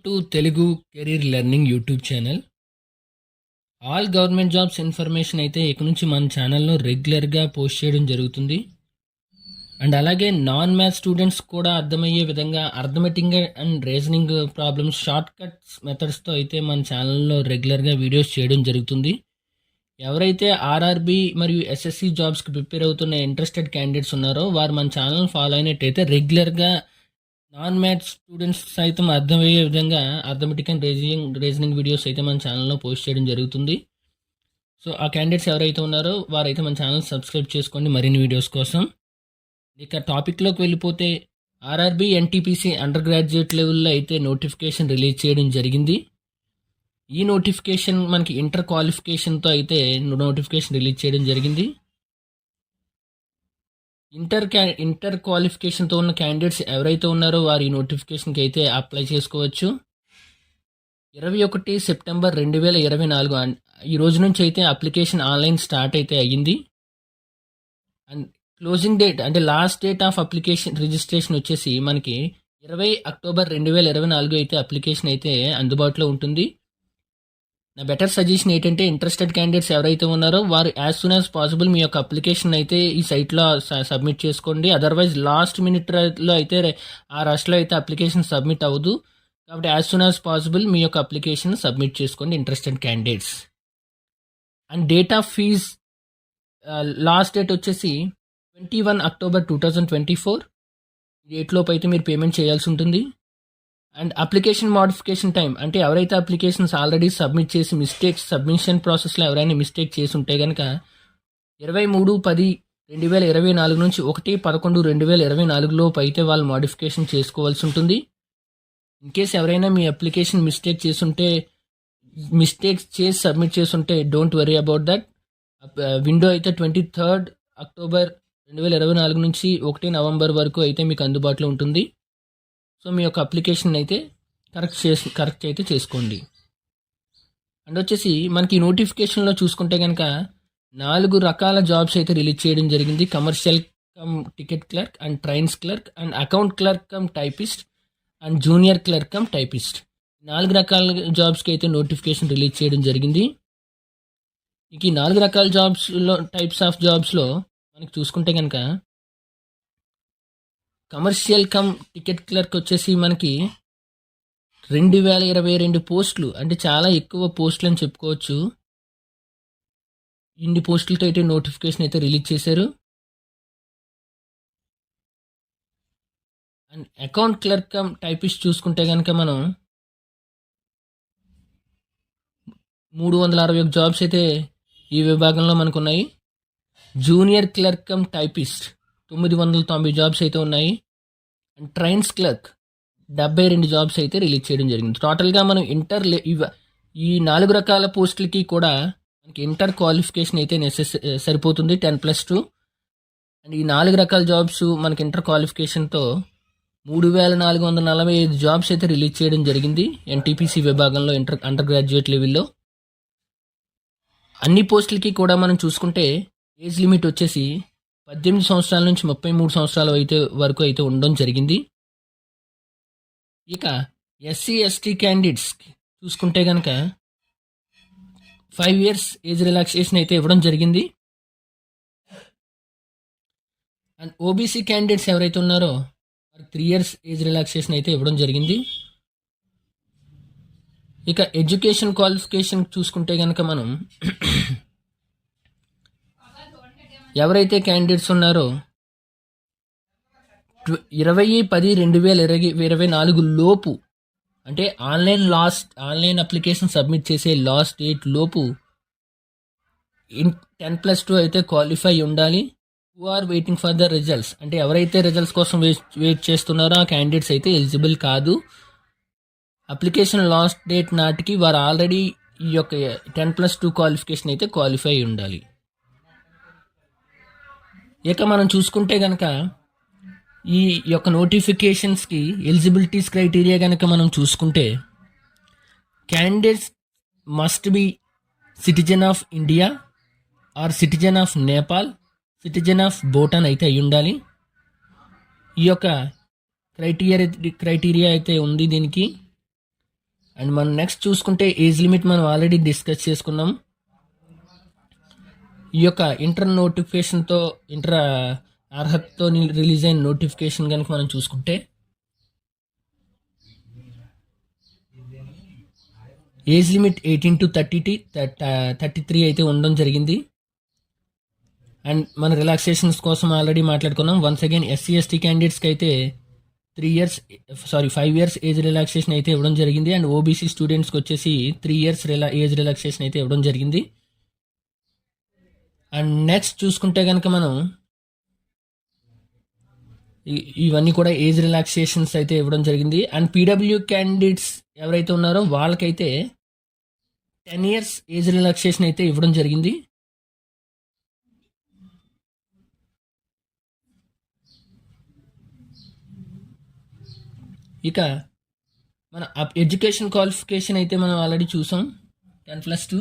To Telugu career learning YouTube channel. All government jobs information అయితే ఇక నుంచి మన ఛానల్లో రెగ్యులర్గా పోస్ట్ చేయడం జరుగుతుంది. అండ్ అలాగే నాన్ మ్యాథ్స్ స్టూడెంట్స్ కూడా అర్థమయ్యే విధంగా arithmetic and reasoning problems short cuts మెథడ్స్తో అయితే మన ఛానల్లో రెగ్యులర్గా వీడియోస్ చేయడం జరుగుతుంది. ఎవరైతే ఆర్ఆర్బి మరియు ఎస్ఎస్సి జాబ్స్కి ప్రిపేర్ అవుతున్న ఇంట్రెస్టెడ్ క్యాండిడేట్స్ ఉన్నారో వారు మన ఛానల్ ఫాలో అయినట్టయితే రెగ్యులర్గా నాన్ మ్యాథ్స్ స్టూడెంట్స్ సైతం అర్థమయ్యే విధంగా అర్థమెటిక్ అండ్ రీజనింగ్ వీడియోస్ అయితే మన ఛానల్లో పోస్ట్ చేయడం జరుగుతుంది. సో ఆ క్యాండిడేట్స్ ఎవరైతే ఉన్నారో వారైతే మన ఛానల్ సబ్స్క్రైబ్ చేసుకోండి మరిన్ని వీడియోస్ కోసం. ఇక టాపిక్లోకి వెళ్ళిపోతే ఆర్ఆర్బి ఎన్టీపీసీ అండర్ గ్రాడ్యుయేట్ లెవెల్లో అయితే నోటిఫికేషన్ రిలీజ్ చేయడం జరిగింది. ఈ నోటిఫికేషన్ మనకి ఇంటర్ క్వాలిఫికేషన్తో అయితే నోటిఫికేషన్ రిలీజ్ చేయడం జరిగింది. ఇంటర్ క్వాలిఫికేషన్తో ఉన్న క్యాండిడేట్స్ ఎవరైతే ఉన్నారో వారు ఈ నోటిఫికేషన్కి అయితే అప్లై చేసుకోవచ్చు. 21 సెప్టెంబర్ 2024 ఈ రోజు నుంచి అయితే అప్లికేషన్ ఆన్లైన్ స్టార్ట్ అయితే అయ్యింది. అండ్ క్లోజింగ్ డేట్ అంటే last date of application registration వచ్చేసి మనకి 20 అక్టోబర్ 2024 అయితే అప్లికేషన్ అయితే అందుబాటులో ఉంటుంది. నా బెటర్ సజెషన్ ఏంటంటే ఇంట్రెస్టెడ్ క్యాండిడేట్స్ ఎవరైతే ఉన్నారో వారు యాజ్ సూన్ యాజ్ పాసిబుల్ మీ యొక్క అప్లికేషన్ అయితే ఈ సైట్లో సబ్మిట్ చేసుకోండి. అదర్వైజ్ లాస్ట్ మినిట్లో అయితే ఆ రష్లో అయితే అప్లికేషన్ సబ్మిట్ అవ్వదు. కాబట్టి యాజ్ సూన్ యాజ్ పాసిబుల్ మీ యొక్క అప్లికేషన్ సబ్మిట్ చేసుకోండి interested candidates. And date of fees last date వచ్చేసి 21 అక్టోబర్ 2024 డేట్లోపు అయితే మీరు పేమెంట్ చేయాల్సి ఉంటుంది. అండ్ అప్లికేషన్ మోడిఫికేషన్ టైం అంటే ఎవరైతే అప్లికేషన్స్ ఆల్రెడీ సబ్మిట్ చేసి సబ్మిషన్ ప్రాసెస్లో ఎవరైనా మిస్టేక్ చేసి ఉంటే కనుక 23/10/2024 నుంచి 1/11/2024 లోపు అయితే వాళ్ళు మోడిఫికేషన్ చేసుకోవాల్సి ఉంటుంది. ఇన్ కేస్ ఎవరైనా మీ అప్లికేషన్ మిస్టేక్స్ చేసి సబ్మిట్ చేస్తుంటే don't worry about that. Window అయితే 23 అక్టోబర్ 2024 నుంచి 1 నవంబర్ వరకు అయితే మీకు అందుబాటులో ఉంటుంది. సో మీ యొక్క అప్లికేషన్ అయితే కరెక్ట్ అయితే చేసుకోండి. అండ్ వచ్చేసి మనకి నోటిఫికేషన్లో చూసుకుంటే కనుక 4 రకాల జాబ్స్ అయితే రిలీజ్ చేయడం జరిగింది. Commercial come ticket clerk and trains clerk and account clerk cum typist and junior clerk cum typist 4 రకాల జాబ్స్కి అయితే నోటిఫికేషన్ రిలీజ్ చేయడం జరిగింది. ఇక ఈ 4 రకాల టైప్స్ ఆఫ్ జాబ్స్లో మనకి చూసుకుంటే కనుక కమర్షియల్ కమ్ టికెట్ క్లర్క్ వచ్చేసి మనకి 2022 పోస్టులు అంటే చాలా ఎక్కువ పోస్టులు అని చెప్పుకోవచ్చు. ఇన్ని పోస్టులతో అయితే నోటిఫికేషన్ అయితే రిలీజ్ చేశారు. And account clerk cum typist చూసుకుంటే కనుక మనం 361 జాబ్స్ అయితే ఈ విభాగంలో మనకు ఉన్నాయి. Junior clerk cum typist 990 jobs అయితే ఉన్నాయి. అండ్ ట్రైన్స్ క్లర్క్ 72 జాబ్స్ అయితే రిలీజ్ చేయడం జరిగింది. టోటల్గా మనం ఈ 4 రకాల పోస్టులకి కూడా మనకి ఇంటర్ క్వాలిఫికేషన్ అయితే సరిపోతుంది 10+2. అండ్ ఈ 4 రకాల జాబ్స్ మనకి ఇంటర్ క్వాలిఫికేషన్తో 3445 జాబ్స్ అయితే రిలీజ్ చేయడం జరిగింది ఎన్టీపీసీ విభాగంలో అండర్ గ్రాడ్యుయేట్ లెవెల్లో. అన్ని పోస్టులకి కూడా మనం చూసుకుంటే ఏజ్ లిమిట్ వచ్చేసి 18 సంవత్సరాల నుంచి 33 సంవత్సరాల వరకు అయితే ఉండడం జరిగింది. ఇక ఎస్సీ ఎస్టీ క్యాండిడేట్స్ చూసుకుంటే కనుక 5 years ఏజ్ రిలాక్సేషన్ అయితే ఇవ్వడం జరిగింది. అండ్ ఓబీసీ క్యాండిడేట్స్ ఎవరైతే ఉన్నారో 3 years ఏజ్ రిలాక్సేషన్ అయితే ఇవ్వడం జరిగింది. ఇక ఎడ్యుకేషన్ క్వాలిఫికేషన్ చూసుకుంటే కనుక మనం ఎవరైతే క్యాండిడేట్స్ ఉన్నారో 20/10/2024 లోపు అంటే ఆన్లైన్ అప్లికేషన్ సబ్మిట్ చేసే లాస్ట్ డేట్ లోపు 10+2 అయితే క్వాలిఫై ఉండాలి. Who are waiting for the results అంటే ఎవరైతే రిజల్ట్స్ కోసం వెయిట్ చేస్తున్నారో ఆ క్యాండిడేట్స్ అయితే ఎలిజిబుల్ కాదు. అప్లికేషన్ లాస్ట్ డేట్ నాటికి వారు ఆల్రెడీ ఈ యొక్క 10+2 క్వాలిఫికేషన్ అయితే క్వాలిఫై ఉండాలి. ఇక మనం చూసుకుంటే కనుక ఈ యొక్క నోటిఫికేషన్స్కి ఎలిజిబిలిటీస్ క్రైటీరియా కనుక మనం చూసుకుంటే candidates must be citizen of India or citizen of Nepal, citizen of Bhutan అయితే అయి ఉండాలి. ఈ యొక్క క్రైటీరియా అయితే ఉంది దీనికి. అండ్ మనం నెక్స్ట్ చూసుకుంటే ఏజ్ లిమిట్ మనం ఆల్రెడీ డిస్కస్ చేసుకున్నాం. ఈ యొక్క ఇంటర్ నోటిఫికేషన్తో అర్హతతో రిలీజ్ అయిన నోటిఫికేషన్ కనుక మనం చూసుకుంటే ఏజ్ లిమిట్ 18 to 33 అయితే ఉండడం జరిగింది. అండ్ మన రిలాక్సేషన్స్ కోసం ఆల్రెడీ మాట్లాడుకున్నాం. వన్స్ అగైన్ ఎస్సీ ఎస్టీ క్యాండిడేట్స్కి అయితే 5 ఇయర్స్ ఏజ్ రిలాక్సేషన్ అయితే ఇవ్వడం జరిగింది. అండ్ ఓబీసీ స్టూడెంట్స్కి వచ్చేసి 3 ఇయర్స్ ఏజ్ రిలాక్సేషన్ అయితే ఇవ్వడం జరిగింది. అండ్ నెక్స్ట్ చూసుకుంటే కనుక మనం ఇవన్నీ కూడా ఏజ్ రిలాక్సేషన్స్ అయితే ఇవ్వడం జరిగింది. అండ్ పీడబ్ల్యూ క్యాండిడేట్స్ ఎవరైతే ఉన్నారో వాళ్ళకైతే 10 ఇయర్స్ ఏజ్ రిలాక్సేషన్ అయితే ఇవ్వడం జరిగింది. ఇక మన ఎడ్యుకేషన్ క్వాలిఫికేషన్ అయితే మనం ఆల్రెడీ చూసాం 10+2.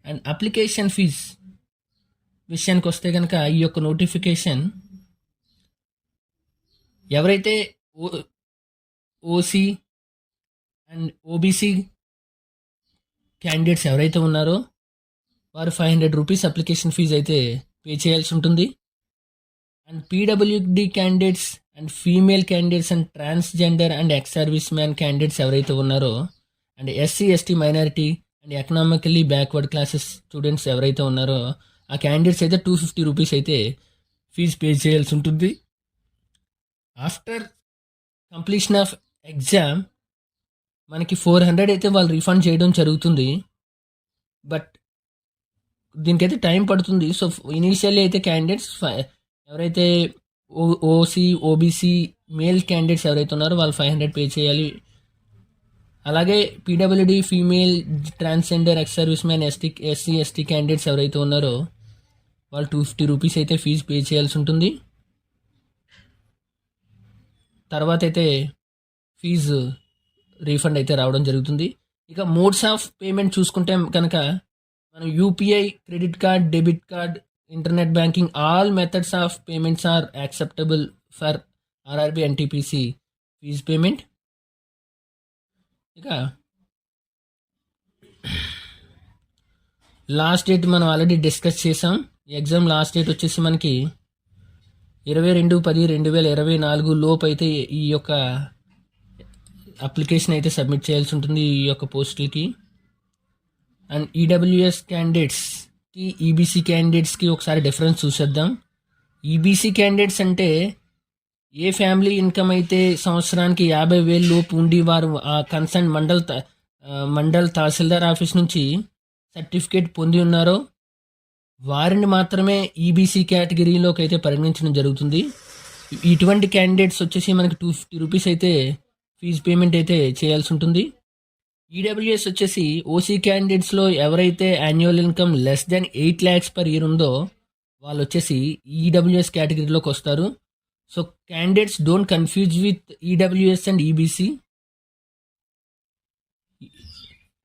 అండ్ అప్లికేషన్ ఫీజ్ విషయానికి వస్తే కనుక ఈ యొక్క నోటిఫికేషన్ ఎవరైతే ఓసీ అండ్ ఓబీసీ క్యాండిడేట్స్ ఎవరైతే ఉన్నారో వారు 500 రూపీస్ అప్లికేషన్ ఫీజు అయితే పే చేయాల్సి ఉంటుంది. And PWD candidates and female candidates and transgender and ex service man candidates ఎవరైతే ఉన్నారో and SC ST minority and economically backward classes students ఎవరైతే ఉన్నారో ఆ క్యాండిడేట్స్ అయితే 250 రూపీస్ అయితే ఫీజు పే చేయాల్సి ఉంటుంది. ఆఫ్టర్ కంప్లీషన్ ఆఫ్ ఎగ్జామ్ మనకి 400 అయితే వాళ్ళు రీఫండ్ చేయడం జరుగుతుంది. బట్ దీనికైతే టైం పడుతుంది. సో ఇనీషియల్లీ అయితే క్యాండిడేట్స్ ఎవరైతే ఓసీ ఓబీసీ మేల్ క్యాండిడేట్స్ ఎవరైతే ఉన్నారో వాళ్ళు 500 పే చేయాలి. అలాగే PWD female transgender ex service man SC ST candidates ఎవరైతే ఉన్నారో వాళ్ళు 250 రూపీస్ అయితే ఫీజు పే చేయాల్సి ఉంటుంది. తర్వాత అయితే ఫీజు రీఫండ్ అయితే రావడం జరుగుతుంది. ఇక మోడ్స్ ఆఫ్ పేమెంట్ చూసుకుంటే కనుక మనం UPI, credit card, debit card, internet banking all methods of payments are acceptable for RRB NTPC fees payment. ఇక లాస్ట్ డేట్ మనం ఆల్రెడీ డిస్కస్ చేసాం. ఎగ్జామ్ లాస్ట్ డేట్ వచ్చేసి మనకి 22/10/2024 లోపు అయితే ఈ యొక్క అప్లికేషన్ అయితే సబ్మిట్ చేయాల్సి ఉంటుంది ఈ యొక్క పోస్టులకి. అండ్ ఈడబ్ల్యూఎస్ క్యాండిడేట్స్కి ఈబీసీ క్యాండిడేట్స్కి ఒకసారి డిఫరెన్స్ చూసేద్దాం. ఈబీసీ క్యాండిడేట్స్ అంటే ఏ ఫ్యామిలీ ఇన్కమ్ అయితే సంవత్సరానికి 50,000 లోపు ఉండి వారు ఆ కన్సర్న్ మండల్ తహసీల్దార్ ఆఫీస్ నుంచి సర్టిఫికేట్ పొంది ఉన్నారో వారిని మాత్రమే ఈబీసీ కేటగిరీలోకి అయితే పరిగణించడం జరుగుతుంది. ఇటువంటి క్యాండిడేట్స్ వచ్చేసి మనకి 250 రూపీస్ అయితే ఫీజు పేమెంట్ అయితే చేయాల్సి ఉంటుంది. ఈడబ్ల్యూఎస్ వచ్చేసి ఓసీ క్యాండిడేట్స్లో ఎవరైతే annual income less than 8 lakhs per year ఉందో వాళ్ళు వచ్చేసి ఈడబ్ల్యూఎస్ కేటగిరీలోకి వస్తారు. So candidates don't confuse with EWS and EBC.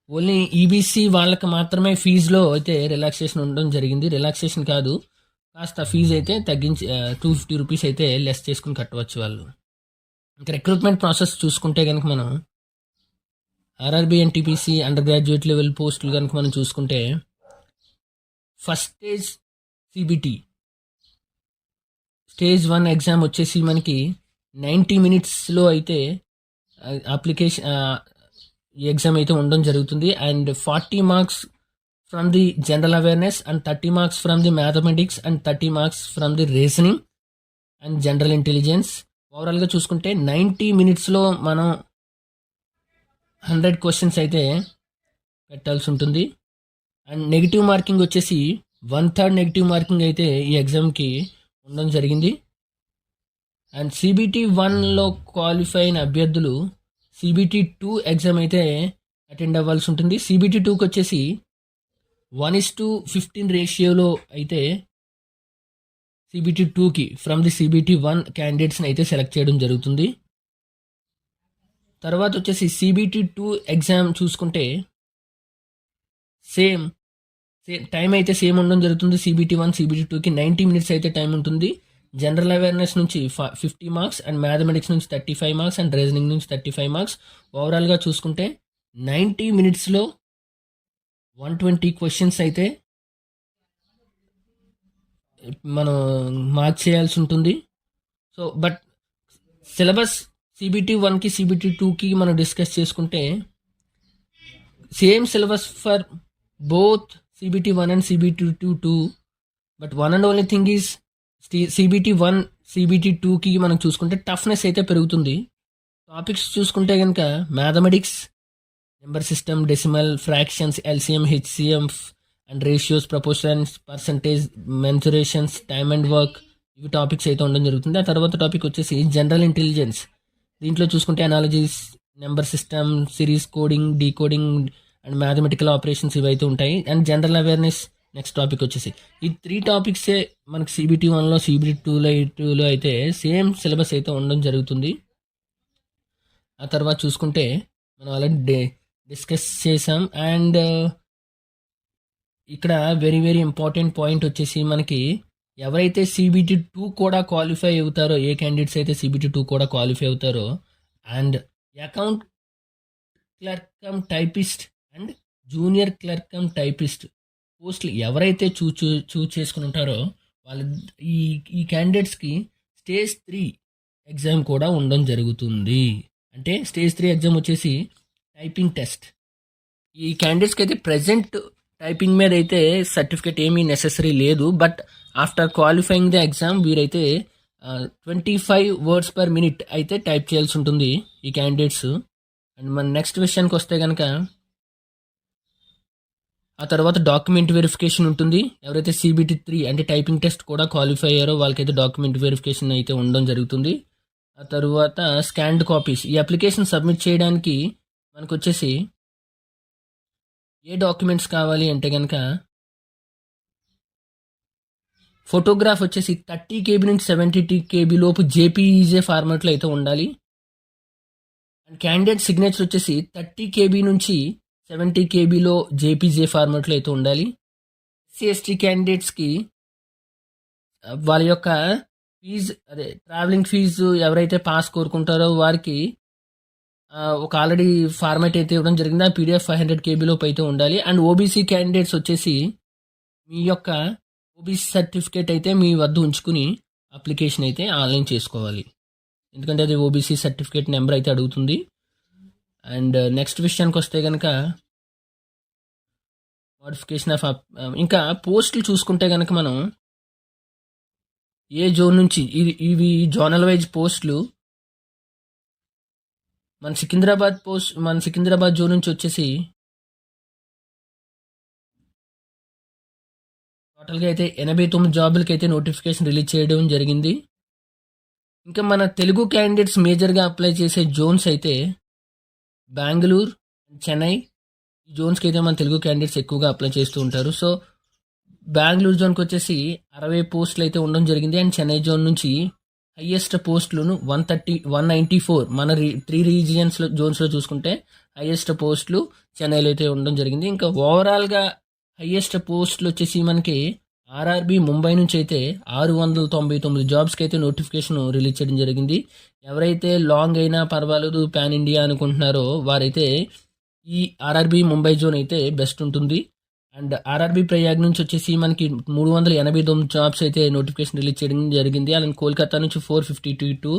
Only EBC వాళ్ళకి మాత్రమే ఫీజులో అయితే రిలాక్సేషన్ ఉండడం జరిగింది. రిలాక్సేషన్ కాదు, కాస్త ఫీజు అయితే తగ్గించి 250 రూపీస్ అయితే లెస్ చేసుకుని కట్టవచ్చు వాళ్ళు. ఇంకా రిక్రూట్మెంట్ ప్రాసెస్ చూసుకుంటే కనుక మనం RRB NTPC under graduate level పోస్టులు కనుక మనం చూసుకుంటే first stage CBT stage 1 exam వచ్చేసి మనకి 90 minutesలో అయితే అప్లికేషన్ ఈ ఎగ్జామ్ అయితే ఉండడం జరుగుతుంది. And 40 marks from the general awareness and 30 marks from the mathematics and 30 marks from the reasoning and general intelligence. ఓవరాల్గా చూసుకుంటే 90 minutesలో మనం 100 questions అయితే పెట్టాల్సి ఉంటుంది. అండ్ నెగిటివ్ మార్కింగ్ వచ్చేసి 1/3 నెగిటివ్ మార్కింగ్ అయితే ఈ ఎగ్జామ్కి ఉండడం జరిగింది. అండ్ సిబిటి 1లో క్వాలిఫై అయిన అభ్యర్థులు సిబిటి 2 ఎగ్జామ్ అయితే అటెండ్ అవ్వాల్సి ఉంటుంది. సిబిటి 2కి వచ్చేసి 1:15 రేషియోలో అయితే సిబిటి 2కి ఫ్రమ్ ది సిబిటి 1 క్యాండిడేట్స్ని అయితే సెలెక్ట్ చేయడం జరుగుతుంది. తర్వాత వచ్చేసి సిబిటి 2 ఎగ్జామ్ చూసుకుంటే సేమ్ టైం అయితే సేమ్ ఉండడం జరుగుతుంది. సిబిటి 1 సిబిటి 2కి 90 minutes అయితే టైం ఉంటుంది. జనరల్ అవేర్నెస్ నుంచి 50 marks అండ్ మ్యాథమెటిక్స్ నుంచి 35 marks అండ్ రీజనింగ్ నుంచి 35 marks. ఓవరాల్గా చూసుకుంటే 90 మినిట్స్లో 120 క్వశ్చన్స్ అయితే మనం మార్క్ చేయాల్సి ఉంటుంది. సో బట్ సిలబస్ CBT 1కి CBT 2కి మనం డిస్కస్ చేసుకుంటే same syllabus for both CBT 1 and CBT 2 but one and only thing is CBT 1 CBT 2కి మనం చూసుకుంటే టఫ్నెస్ అయితే పెరుగుతుంది. టాపిక్స్ చూసుకుంటే కనుక mathematics, number system, decimal, fractions, LCM, HCM and ratios, proportions, percentage, మెన్సురేషన్స్, time and work, ఇవి topics అయితే ఉండడం జరుగుతుంది. ఆ తర్వాత టాపిక్ వచ్చేసి జనరల్ ఇంటెలిజెన్స్. దీంట్లో చూసుకుంటే analogies, number system, series coding, decoding and mathematical operations ఇవి అయితే ఉంటాయి. And general awareness next topic వచ్చేసి. ఈ 3 టాపిక్సే మనకి CBT 1లో CBT 2లో అయితే సేమ్ సిలబస్ అయితే ఉండడం జరుగుతుంది. ఆ తర్వాత చూసుకుంటే మనం ఆల్రెడీ డిస్కస్ చేసాం. అండ్ ఇక్కడ వెరీ వెరీ ఇంపార్టెంట్ పాయింట్ వచ్చేసి మనకి ఎవరైతే CBT 2 కూడా క్వాలిఫై అవుతారో, ఏ క్యాండిడేట్స్ అయితే CBT 2 కూడా క్వాలిఫై అవుతారో, and account clerk cum typist and junior clerk cum typist పోస్టులు ఎవరైతే చూజ్ చేసుకుని ఉంటారో వాళ్ళ ఈ క్యాండిడేట్స్కి స్టేజ్ 3 ఎగ్జామ్ కూడా ఉండడం జరుగుతుంది. అంటే స్టేజ్ 3 ఎగ్జామ్ వచ్చేసి టైపింగ్ టెస్ట్. ఈ క్యాండిడేట్స్కి అయితే ప్రజెంట్ టైపింగ్ మీద అయితే సర్టిఫికేట్ ఏమీ నెసెసరీ లేదు. But after qualifying the exam వీరైతే 25 words per minute అయితే టైప్ చేయాల్సి ఉంటుంది ఈ క్యాండిడేట్స్. అండ్ మన నెక్స్ట్ విషయానికి వస్తే కనుక ఆ తర్వాత డాక్యుమెంట్ వెరిఫికేషన్ ఉంటుంది. ఎవరైతే CBT 3 అంటే టైపింగ్ టెస్ట్ కూడా క్వాలిఫై అయ్యారో వాళ్ళకైతే డాక్యుమెంట్ వెరిఫికేషన్ అయితే ఉండడం జరుగుతుంది. ఆ తర్వాత స్కాన్డ్ కాపీస్. ఈ అప్లికేషన్ సబ్మిట్ చేయడానికి మనకు వచ్చేసి ఏ డాక్యుమెంట్స్ కావాలి అంటే కనుక ఫోటోగ్రాఫ్ వచ్చేసి 30 KB నుంచి 70 KB లోపు JPEG ఫార్మాట్లో అయితే ఉండాలి. అండ్ క్యాండిడేట్ సిగ్నేచర్ వచ్చేసి 30 KB నుంచి 70 KBలో JPG ఫార్మాట్లో అయితే ఉండాలి. SC/ST క్యాండిడేట్స్కి వాళ్ళ యొక్క ఫీజు, అదే ట్రావెలింగ్ ఫీజు ఎవరైతే పాస్ కోరుకుంటారో వారికి ఒక ఆల్రెడీ ఫార్మాట్ అయితే ఇవ్వడం జరిగింది. ఆ PDF 500 KB లోపు అయితే ఉండాలి. అండ్ OBC క్యాండిడేట్స్ వచ్చేసి మీ యొక్క OBC సర్టిఫికేట్ అయితే మీ వద్ద ఉంచుకుని అప్లికేషన్ అయితే ఆన్లైన్ చేసుకోవాలి. ఎందుకంటే అది OBC సర్టిఫికేట్ నెంబర్ అయితే అడుగుతుంది. అండ్ నెక్స్ట్ విషయానికి వస్తే కనుక మోడిఫికేషన్ ఆఫ్ ఇంకా పోస్టులు చూసుకుంటే కనుక మనం ఏ జోన్ నుంచి ఇవి జోనల్ వైజ్ పోస్టులు మన సికింద్రాబాద్ జోన్ నుంచి వచ్చేసి టోటల్గా అయితే 89 జాబులకి అయితే నోటిఫికేషన్ రిలీజ్ చేయడం జరిగింది. ఇంకా మన తెలుగు క్యాండిడేట్స్ మేజర్గా అప్లై చేసే జోన్స్ అయితే బెంగళూరు, చెన్నై, ఈ జోన్స్కి అయితే మన తెలుగు క్యాండిడేట్స్ ఎక్కువగా అప్లై చేస్తూ ఉంటారు. సో బెంగళూరు జోన్కి వచ్చేసి 60 పోస్టులు అయితే ఉండడం జరిగింది. అండ్ చెన్నై జోన్ నుంచి హయ్యెస్ట్ పోస్టులను 194 మన 3 రీజియన్స్లో జోన్స్లో చూసుకుంటే హయ్యెస్ట్ పోస్టులు చెన్నైలో అయితే ఉండడం జరిగింది. ఇంకా ఓవరాల్గా హయ్యెస్ట్ పోస్టులు వచ్చేసి మనకి RRB ముంబై నుంచి అయితే 699 జాబ్స్కి అయితే నోటిఫికేషన్ రిలీజ్ చేయడం జరిగింది. ఎవరైతే లాంగ్ అయినా పర్వాలేదు పాన్ ఇండియా అనుకుంటున్నారో వారైతే ఈ RRB ముంబై జోన్ అయితే బెస్ట్ ఉంటుంది. అండ్ RRB ప్రయాగ్ నుంచి వచ్చేసి మనకి 389 జాబ్స్ అయితే నోటిఫికేషన్ రిలీజ్ చేయడం జరిగింది. అలాగే కోల్కతా నుంచి 452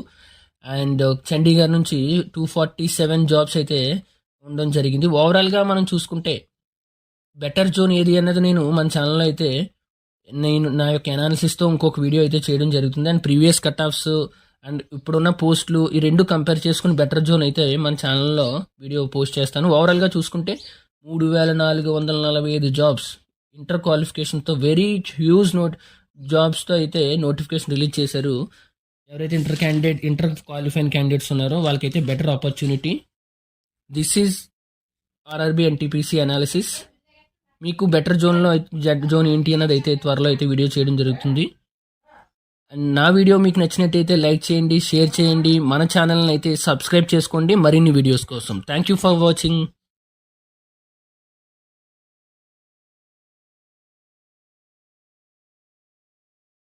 అండ్ చండీగఢ్ నుంచి 247 జాబ్స్ అయితే ఉండడం జరిగింది. ఓవరాల్గా మనం చూసుకుంటే బెటర్ జోన్ ఏది అన్నది నేను మన ఛానల్లో అయితే నా యొక్క అనాలిసిస్తో ఇంకొక వీడియో అయితే చేయడం జరుగుతుంది. And previous cut offs and ఇప్పుడున్న పోస్టులు ఈ రెండు కంపేర్ చేసుకుని బెటర్ జోన్ అయితే మన ఛానల్లో వీడియో పోస్ట్ చేస్తాను. ఓవరాల్గా చూసుకుంటే 3445 జాబ్స్ ఇంటర్ క్వాలిఫికేషన్తో వెరీ హ్యూజ్ జాబ్స్తో అయితే నోటిఫికేషన్ రిలీజ్ చేశారు. ఎవరైతే ఇంటర్ క్వాలిఫైన్ క్యాండిడేట్స్ ఉన్నారో వాళ్ళకైతే better opportunity. This is RRB NTPC analysis. మీకు బెటర్ జోన్లో జోన్ ఏంటి అన్నది అయితే త్వరలో అయితే వీడియో చేయడం జరుగుతుంది. అండ్ నా వీడియో మీకు నచ్చినట్టయితే లైక్ చేయండి, షేర్ చేయండి, మన ఛానల్ని అయితే సబ్స్క్రైబ్ చేసుకోండి మరిన్ని వీడియోస్ కోసం. Thank you for watching.